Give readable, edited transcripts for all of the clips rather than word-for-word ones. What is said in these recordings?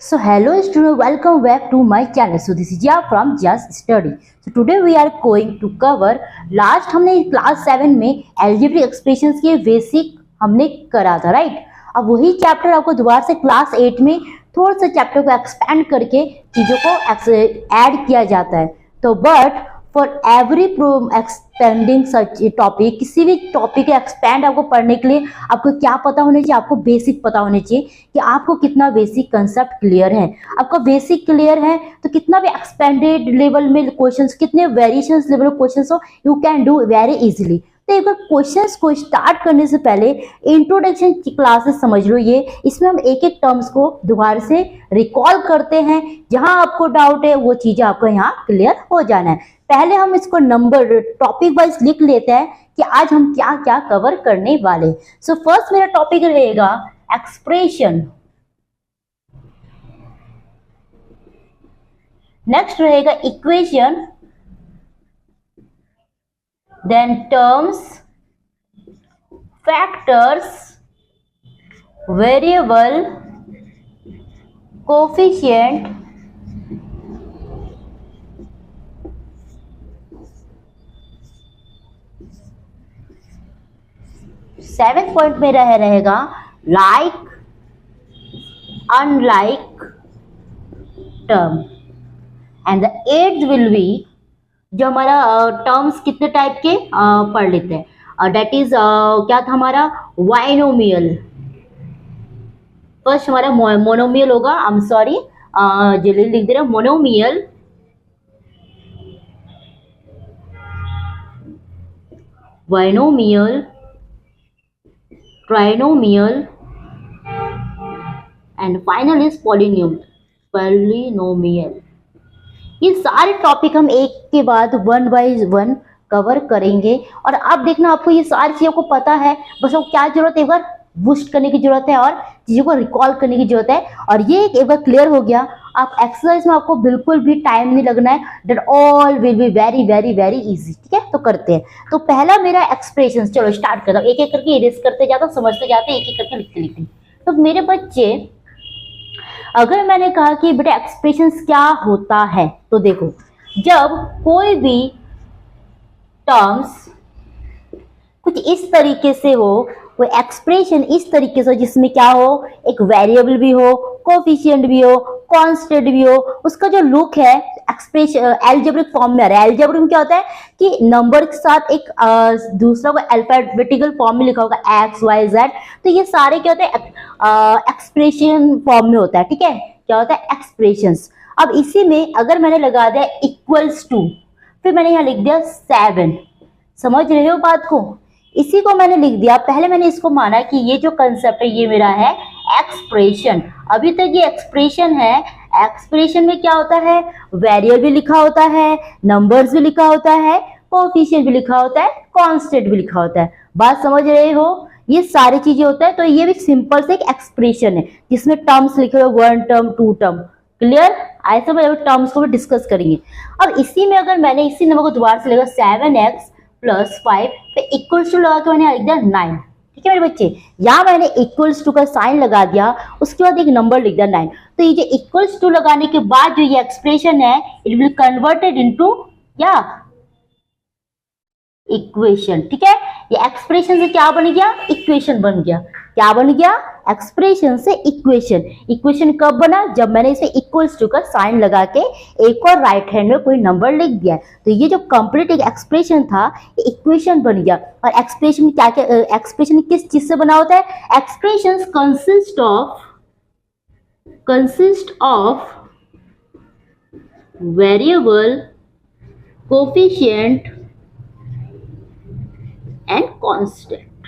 So hello student, welcome back to my channel. So this is Jia from Just Study. So today we are going to cover last हमने class 7 में algebraic expressions के basic हमने करा था, right. अब वही chapter आपको दोबारा से क्लास 8 में थोड़ा सा चैप्टर को एक्सपेंड करके चीज़ों को ऐड किया जाता है। तो but for every expanding such topic, किसी भी टॉपिक को एक्सपेंड आपको पढ़ने के लिए आपको क्या पता होना चाहिए, आपको बेसिक पता होना चाहिए कि आपको कितना बेसिक कंसेप्ट क्लियर है। आपका बेसिक क्लियर है तो कितना भी एक्सपेंडेड लेवल में क्वेश्चंस, कितने वेरिएशंस लेवल क्वेश्चंस हो, you can do very easily. तो एक बार क्वेश्चंस को स्टार्ट करने से पहले इंट्रोडक्शन की क्लासेस समझ लो। ये इसमें हम एक एक टर्म्स को दोबारा से रिकॉल करते हैं, जहां आपको डाउट है वो चीजें आपको यहाँ क्लियर हो जाना है। पहले हम इसको नंबर टॉपिक वाइज लिख लेते हैं कि आज हम क्या क्या कवर करने वाले। सो फर्स्ट मेरा टॉपिक रहेगा एक्सप्रेशन, नेक्स्ट रहेगा equation, then terms, factors, variable, coefficient, seventh point मेरा रहेगा like, unlike term, and the eighth will be जो हमारा टर्म्स कितने टाइप के पढ़ लेते हैं, डेट इज क्या था हमारा बाइनोमियल। फर्स्ट हमारा मोनोमियल होगा, आई एम सॉरी जल्दी लिख दे रहे, monomial, binomial, trinomial and final is polynomial. ये सारे टॉपिक हम एक के बाद वन बाय वन कवर करेंगे। और अब देखना आपको ये सारी चीज़ों को पता है, बस आपको क्या जरूरत है, एक बार बूस्ट करने की जरूरत है और चीज़ों को रिकॉल करने की जरूरत है। और ये एक बार क्लियर हो गया, आप एक्सरसाइज में आपको बिल्कुल भी टाइम नहीं लगना है, that all will be very very very easy. ठीक है, तो करते हैं। तो पहला मेरा एक्सप्रेशन, चलो स्टार्ट करता हूँ, एक एक करके इरेज करते जाता हूँ, समझते जाते हैं, एक एक करके लिखते लिखते। तो मेरे बच्चे, अगर मैंने कहा कि बेटा एक्सप्रेशंस क्या होता है, तो देखो जब कोई भी टर्म्स कुछ इस तरीके से हो, कोई एक्सप्रेशन इस तरीके से हो जिसमें क्या हो, एक वेरिएबल भी हो, कोफिशिएंट भी हो, कांस्टेंट भी हो, उसका जो लुक है एक्सप्रेशन एल्जेब्रिक फॉर्म में आ रहा है। एल्जेब्रिक में क्या होता है कि नंबर के साथ एक दूसरा को अल्फाबेटिकल फॉर्म में लिखा होगा एक्स वाई जेड, तो ये सारे क्या होते हैं एक्सप्रेशन फॉर्म में होता है। ठीक है, क्या होता है एक्सप्रेशंस। अब इसी में अगर मैंने लगा दिया इक्वल्स टू, फिर मैंने यहाँ लिख दिया 7, समझ रहे हो बात को, इसी को मैंने लिख दिया। पहले मैंने इसको माना कि ये जो कंसेप्ट है ये मेरा है एक्सप्रेशन। अभी तक ये एक्सप्रेशन है, एक्सप्रेशन में क्या होता है, वेरिएबल भी लिखा होता है, नंबर्स भी लिखा होता है, कोएफिशिएंट भी लिखा होता है, कांस्टेंट भी लिखा होता है। बात समझ रहे हो, ये सारी चीजें होता है। तो ये भी सिंपल से एक एक्सप्रेशन है जिसमें टर्म्स लिखे हुए, one term, two term, clear. ऐसे में टर्म्स को भी डिस्कस करेंगे। अब इसी में अगर मैंने इसी नंबर को दोबारा से लगा 7x + 5 पे इक्वल्स टू लगा के मैंने लिख दिया 9। ठीक है मेरे बच्चे, यहाँ मैंने इक्वल्स टू का साइन लगा दिया, उसके बाद एक नंबर लिख दिया 9। तो ये जो इक्वल्स टू लगाने के बाद जो ये एक्सप्रेशन है, इट विल कन्वर्टेड इनटू या इक्वेशन। ठीक है, ये एक्सप्रेशन से क्या बन गया, इक्वेशन बन गया। क्या बन गया, एक्सप्रेशन से इक्वेशन। इक्वेशन कब बना, जब मैंने इसे इक्वल्स टू का साइन लगा के एक और राइट हैंड में कोई नंबर लिख दिया। तो ये जो कंप्लीट एक एक्सप्रेशन था, ये इक्वेशन बन गया। और एक्सप्रेशन क्या क्या, एक्सप्रेशन किस चीज से बना होता है, expression consist of variable, coefficient and constant.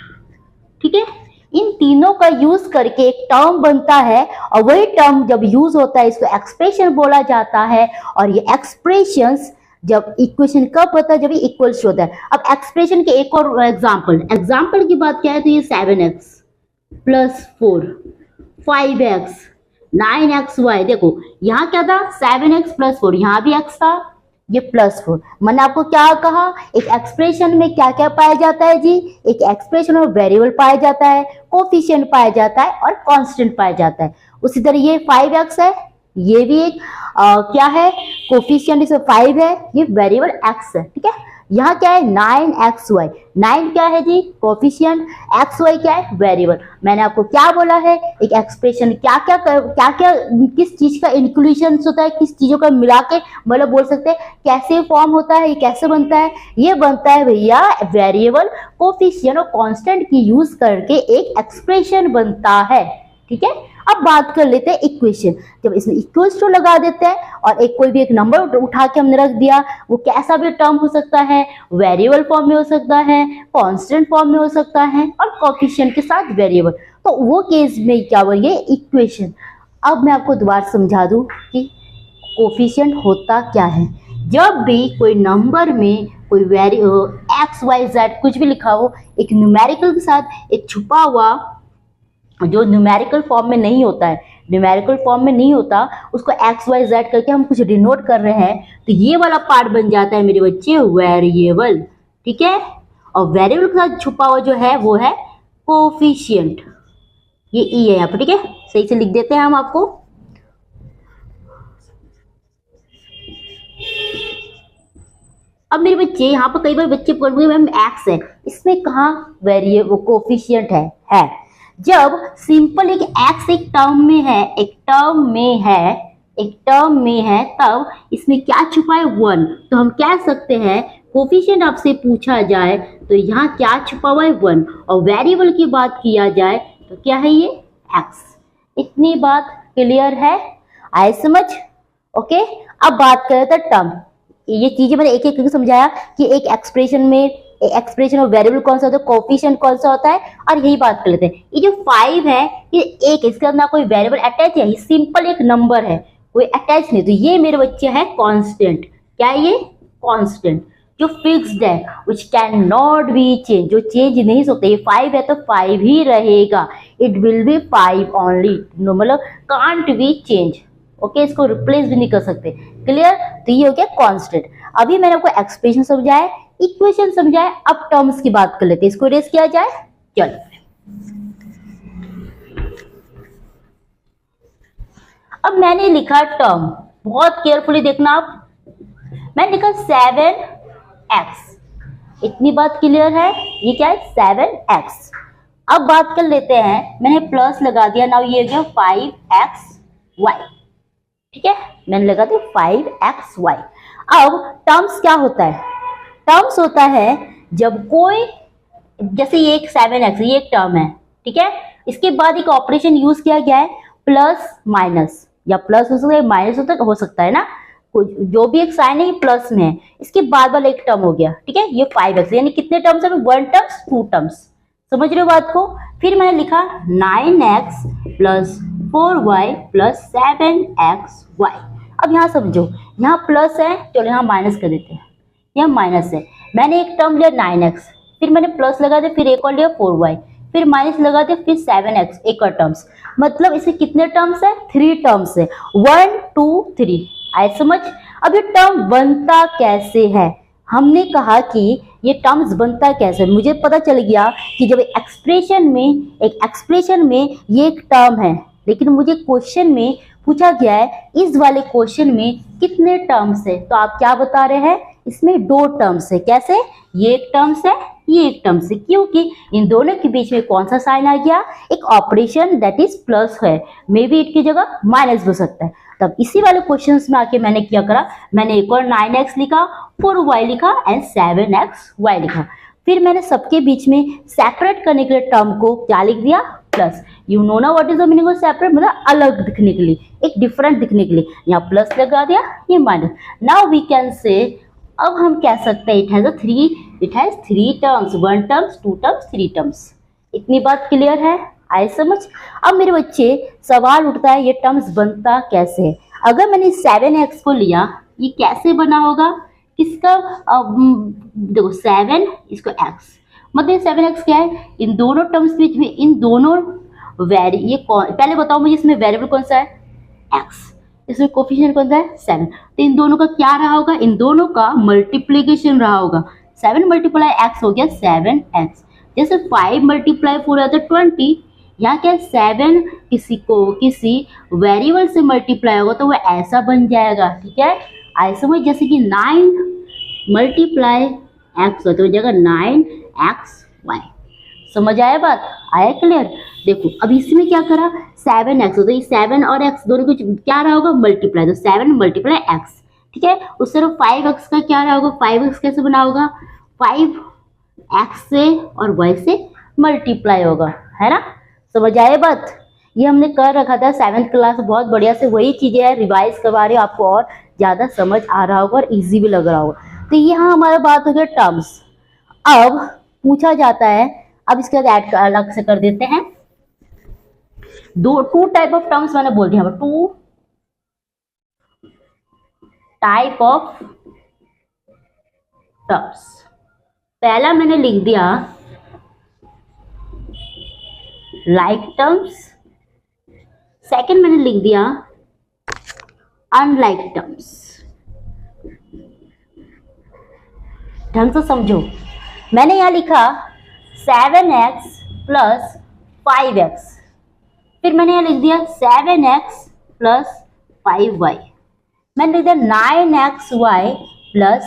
ठीक है, इन तीनों का यूज करके एक टर्म बनता है, और वही टर्म जब यूज होता है इसको एक्सप्रेशन बोला जाता है। और ये एक्सप्रेशंस जब इक्वेशन कब होता है, जब ये इक्वल्स होता है। अब एक्सप्रेशन के एक और एग्जाम्पल की बात क्या है, तो ये 7x + 4, 5x, 9xy। देखो यहाँ क्या था, 7x + 4, यहाँ भी x था, ये +4। मैंने आपको क्या कहा, एक एक्सप्रेशन में क्या क्या पाया जाता है जी, एक एक्सप्रेशन में वेरिएबल पाया जाता है, कोफिशिएंट पाया जाता है और कांस्टेंट पाया जाता है। उसी तरह ये 5x है, ये भी एक क्या है, कोफिशिएंट इसमें 5 है, ये वेरिएबल x है, ठीक है। यहाँ क्या है 9xy, 9 क्या है जी कोफिशिएंट, xy क्या है वेरिएबल। मैंने आपको क्या बोला है, एक एक्सप्रेशन क्या क्या किस चीज का इंक्लूजन होता है, किस चीजों का मिला के मतलब बोल सकते हैं कैसे फॉर्म होता है, ये कैसे बनता है, ये बनता है भैया वेरिएबल, कोफिशिएंट और कांस्टेंट की यूज करके एक एक्सप्रेशन बनता है, ठीक है। अब बात कर लेते हैं इक्वेशन। जब इसमें इक्वल्स टू लगा देते हैं और एक कोई भी एक नंबर उठा के हमने रख दिया, वो कैसा भी टर्म हो सकता है, वेरिएबल फॉर्म में हो सकता है, कांस्टेंट फॉर्म में हो सकता है और कोफिशिएंट के साथ वेरिएबल, तो वो केस में क्या बनेंगे इक्वेशन। अब मैं आपको दोबारा समझा दूं कि कोफिशिएंट होता क्या है। जब भी कोई नंबर में कोई एक्स वाई जेड कुछ भी लिखा हो, एक न्यूमेरिकल के साथ एक छुपा हुआ जो न्यूमेरिकल फॉर्म में नहीं होता है, न्यूमेरिकल फॉर्म में नहीं होता, उसको एक्स वाई जेड करके हम कुछ डिनोट कर रहे हैं, तो ये वाला पार्ट बन जाता है मेरे बच्चे वेरिएबल, ठीक है। और वेरिएबल के साथ छुपा हुआ जो है वो है कोफिशिएंट, ये ई है यहाँ पर, ठीक है। सही से लिख देते हैं हम आपको। अब मेरे बच्चे यहाँ पर कई बार बच्चे बोलेंगे मैम एक्स है, इसमें कहाँ वेरिएबल कोफिशिएंट है। जब सिंपल एक एक्स एक टर्म में है तब इसमें क्या छुपा है 1, तो हम कह सकते हैं कोफिशिएंट आपसे पूछा जाए तो यहाँ क्या छुपा हुआ है 1, और वेरिएबल की बात किया जाए तो क्या है ये एक्स। इतनी बात क्लियर है, आए समझ, ओके। अब बात करें तो टर्म, ये चीजें मैंने एक एक समझाया कि एक एक्सप्रेशन और वेरिएबल कौन सा होता है, कोफिशिएंट कौन सा होता है, और यही बात कर लेते हैं। ये जो 5 है ये एक, इसके अंदर ना कोई वेरिएबल अटैच है, ये सिंपल एक नंबर है, कोई अटैच नहीं, तो ये मेरे बच्चे है कांस्टेंट। क्या है ये कांस्टेंट, जो फिक्स्ड है, which can not be change, जो चेंज नहीं होता। ये 5 है तो 5 ही रहेगा, इट विल बी 5 ओनली, मतलब कांट बी चेंज, ओके। इसको रिप्लेस भी नहीं कर सकते, क्लियर। तो ये हो गया कांस्टेंट। अभी मैंने आपको एक्सप्रेशन समझाया, इक्वेशन समझाए, अब टर्म्स की बात कर लेते हैं, इसको इरेज किया जाए। चलो अब मैंने लिखा टर्म, बहुत केयरफुली देखना आप, मैंने लिखा 7x, इतनी बात क्लियर है, ये क्या है 7x। अब बात कर लेते हैं, मैंने प्लस लगा दिया, नाउ ये हो गया 5xy, ठीक है, मैंने लगा दिया 5xy। अब टर्म्स क्या होता है, टर्म्स होता है जब कोई, जैसे ये एक 7x, ये एक टर्म है, ठीक है, इसके बाद एक ऑपरेशन यूज किया गया है प्लस माइनस, या प्लस हो सकता है माइनस हो सकता है ना, जो भी एक साइन है ये प्लस में है, इसके बाद वाला एक टर्म हो गया, ठीक है, ये 5x, यानी कितने टर्म्स है, 1 टर्म्स 2 टर्म्स, समझ रहे हो बात को। फिर मैंने लिखा 9x plus 4y plus 7xy। अब यहाँ समझो, यहाँ प्लस है, चलो यहाँ माइनस कर देते हैं, यहाँ माइनस है, मैंने एक टर्म लिया 9x, फिर मैंने प्लस लगा दिया, फिर एक और लिया 4y, फिर माइनस लगा दिया, फिर 7x, एक और टर्म्स, मतलब इसके कितने टर्म्स है 3 टर्म्स है, 1 2 3, आए समझ। अब ये टर्म बनता कैसे है, हमने कहा कि ये टर्म्स बनता कैसे, मुझे पता चल गया कि जब एक एक्सप्रेशन में ये एक टर्म है, लेकिन मुझे क्वेश्चन में पूछा गया है इस वाले क्वेश्चन में कितने टर्म्स है, तो आप क्या बता रहे हैं, इसमें 2 टर्म्स है। कैसे, ये एक टर्म्स है, ये एक टर्म्स है, क्योंकि इन दोनों के बीच में कौन सा साइन आ गया, एक ऑपरेशन दैट इज प्लस है, मे बी इट की जगह माइनस हो सकता है। तब इसी वाले क्वेश्चंस में आके मैंने क्या करा, मैंने एक और 9x लिखा, 4y लिखा एंड 7xy लिखा। फिर मैंने सबके बीच में सेपरेट करने के लिए टर्म को क्या लिख दिया, प्लस। यू नो ना what is the meaning of separate, मतलब अलग दिखने के लिए, एक डिफरेंट दिखने के लिए, यहाँ प्लस लगा दिया, ये माइनस। नाउ वी कैन से, अब हम कह सकते हैं it has 3 terms, 1 terms 2 terms 3 terms. इतनी बात क्लियर है, आए समझ। अब मेरे बच्चे सवाल उठता है ये टर्म्स बनता कैसे है। अगर मैंने 7x को लिया, ये कैसे बना होगा, किसका, देखो 7 इसको x, मतलब 7x क्या है, इन दोनों टर्म्स के बीच में, इन दोनों पहले बताओ मुझे इसमें वेरिएबल कौन सा है, x, इसमें कोफिशिएंट कौन सा है 7, तो इन दोनों का क्या रहा होगा, इन दोनों का मल्टीप्लीकेशन रहा होगा। 7 मल्टीप्लाई एक्स हो गया 7x, जैसे 5 मल्टीप्लाई 4 आता है 20, यहाँ क्या 7 किसी वेरिएबल से मल्टीप्लाई होगा तो वो ऐसा बन जाएगा, ठीक है। ऐसे में जैसे कि 9 मल्टीप्लाई एक्स हो तो जगह 9xy, समझ आया बात, आया क्लियर। देखो अब इसमें क्या करा 7x, तो ये 7 और x दोनों को क्या रहा होगा मल्टीप्लाई, तो 7 मल्टीप्लाई x, ठीक है। उस तरफ 5x का क्या रहा होगा, 5x कैसे बना होगा, 5x से और y से मल्टीप्लाई होगा, है ना, समझ आए बात। ये हमने कर रखा था 7th क्लास, बहुत बढ़िया से वही चीजें है रिवाइज करवा रही हूँ आपको, और ज्यादा समझ आ रहा होगा और इजी भी लग रहा होगा। तो यहाँ हमारा बात हो गया टर्म्स। अब पूछा जाता है, अब इसके बाद ऐड अलग से कर देते हैं, टू टाइप ऑफ टर्म्स मैंने बोल दिया, 2 टाइप ऑफ टर्म्स। पहला मैंने लिख दिया लाइक टर्म्स, सेकंड मैंने लिख दिया अनलाइक टर्म्स। ढंग से समझो, मैंने यहां लिखा 7x प्लस 5x, फिर मैंने यहां लिख दिया 7x प्लस 5y, मैंने लिख दिया 9xy प्लस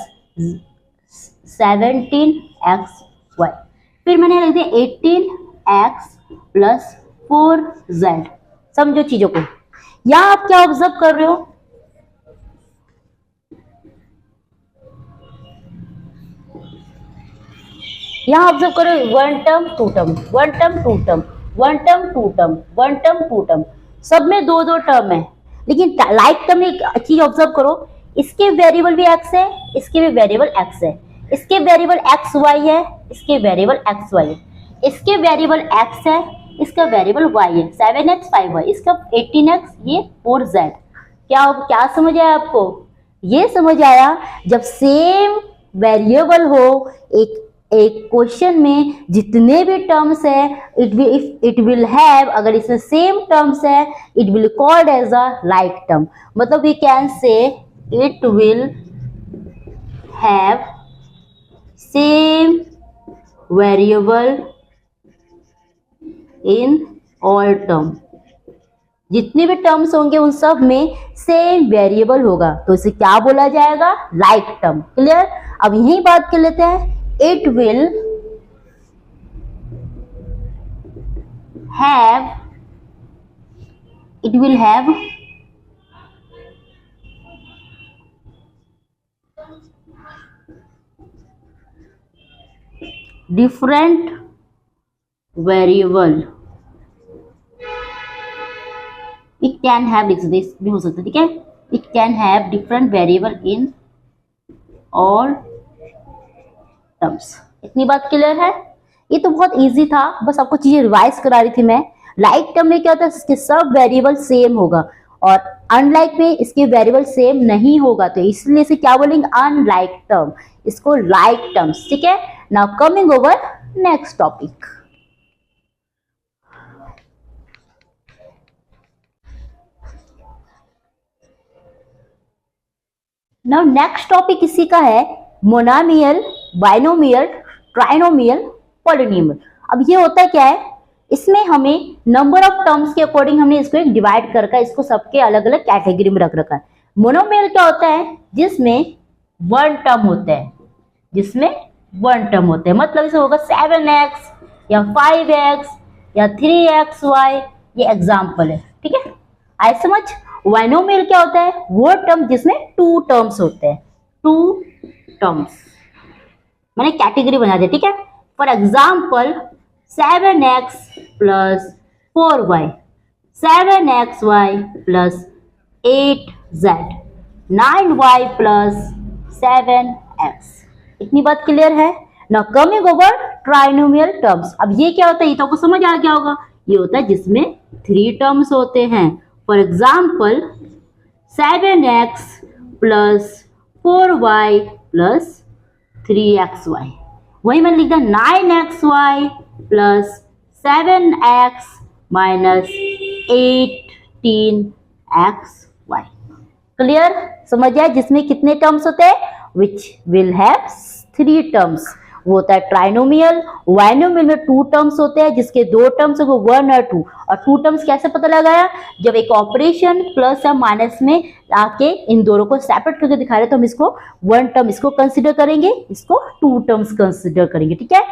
17xy, फिर मैंने यहां लिख दिया 18x प्लस 4z। समझो चीजों को, यहां आप क्या ऑब्जर्व कर रहे हो, यहां ऑब्जर्व करो 1 term 2 term, 1 term 2 term, 1 term 2 term, 1 term 2 term, सब में 2-2 टर्म है। लेकिन लाइक टर्म में एक चीज ऑब्जर्व करो, इसके वेरिएबल भी x है, इसके भी वेरिएबल x है, इसके वेरिएबल एक्स वाई है, इसके वेरिएबल एक्स वाई है, इसके वेरिएबल x है, इसका वेरिएबल y है, 7x 5y, इसका 18x, ये 4z। क्या समझ आया आपको, ये समझ आया जब सेम वेरिएबल हो, एक क्वेश्चन में जितने भी टर्म्स है इट विल हैव, अगर इसमें सेम टर्म्स है it will called as a like term, मतलब we can say it will have same variable in all term, जितने भी टर्म्स होंगे उन सब में सेम वेरिएबल होगा, तो इसे क्या बोला जाएगा, लाइक टर्म। क्लियर। अब यही बात कर लेते हैं, it will have different variable, it can have this भी हो सकता है, ठीक है, it can have different variable in all terms. इतनी बात क्लियर है, ये तो बहुत इजी था, बस आपको चीजें रिवाइज करा रही थी मैं। लाइक टर्म में क्या होता है, इसके सब वेरिएबल सेम होगा, और अनलाइक में इसके वेरिएबल सेम नहीं होगा, तो इसलिए इसे क्या बोलेंगे, अनलाइक टर्म, इसको लाइक टर्म्स, ठीक है। Now coming over next topic, now next topic इसी का है मोनोमियल, बाइनोमियल, ट्राइनोमियल, पॉलिनोमियल। अब ये होता है क्या है, इसमें हमें नंबर ऑफ टर्म्स के अकॉर्डिंग हमने इसको एक डिवाइड करके इसको सबके अलग अलग कैटेगरी में रख रखा है। मोनोमियल क्या होता है, जिसमें 1 टर्म होता है, जिसमें 1 टर्म होता है, मतलब इसे होगा 7x या 5x या 3xy, ये एग्जाम्पल है, ठीक है, आई समझ। बाइनोमियल क्या होता है, वो टर्म जिसमें 2 टर्म्स होते हैं, 2 टर्म्स, मैंने कैटेगरी बना दिया, ठीक है। For example 7x plus 4y, 7xy plus 8z, 9y plus 7x। इतनी बात क्लियर है। Now coming over trinomial terms. अब ये क्या होता है, ये तो आपको समझ आ गया होगा, ये होता है जिसमें 3 टर्म्स होते हैं। For example 7x plus 4y plus 3xy, वही मैंने लिख दिया 9xy plus 7x minus 18xy। Clear, समझ आया? जिसमें कितने टर्म्स होते हैं, विच विल हैव 3 टर्म्स, वो होता है ट्राइनोमियल। बाइनोमियल में 2 टर्म्स होते हैं, जिसके 2 टर्म्स को 1 और 2, और 2 टर्म्स कैसे पता लगाया, जब एक ऑपरेशन प्लस या माइनस में आके इन दोनों को सेपरेट करके दिखा रहे तो हम इसको 1 टर्म इसको कंसिडर करेंगे, इसको 2 टर्म्स कंसिडर करेंगे, ठीक है?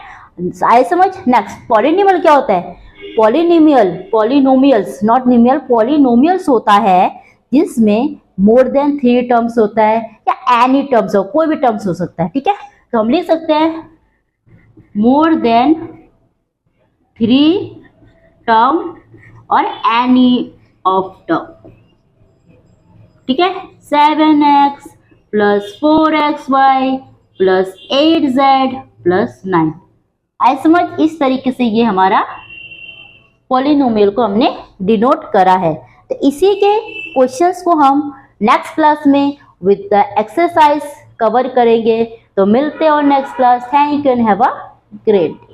आए समझ? नेक्स्ट पॉलिनोमियल क्या होता है? पॉलिनोमियल, पॉलिनोमियल्स नॉट न्यूमियल, पॉलिनोमियल्स होता है जिसमें मोर देन 3 टर्म्स होता है, या एनी टर्म्स हो, कोई भी टर्म्स हो सकता है, ठीक है? तो हम लिख सकते हैं मोर देन 3 टर्म और एनी ऑफ टर्म, ठीक है? 7x plus 4xy plus 8z plus 9। आई समझ? इस तरीके से ये हमारा पॉलिनोमियल को हमने डिनोट करा है। तो इसी के क्वेश्चंस को हम नेक्स्ट क्लास में विद द एक्सरसाइज कवर करेंगे। तो मिलते हैं और next class. Thank you and have a great.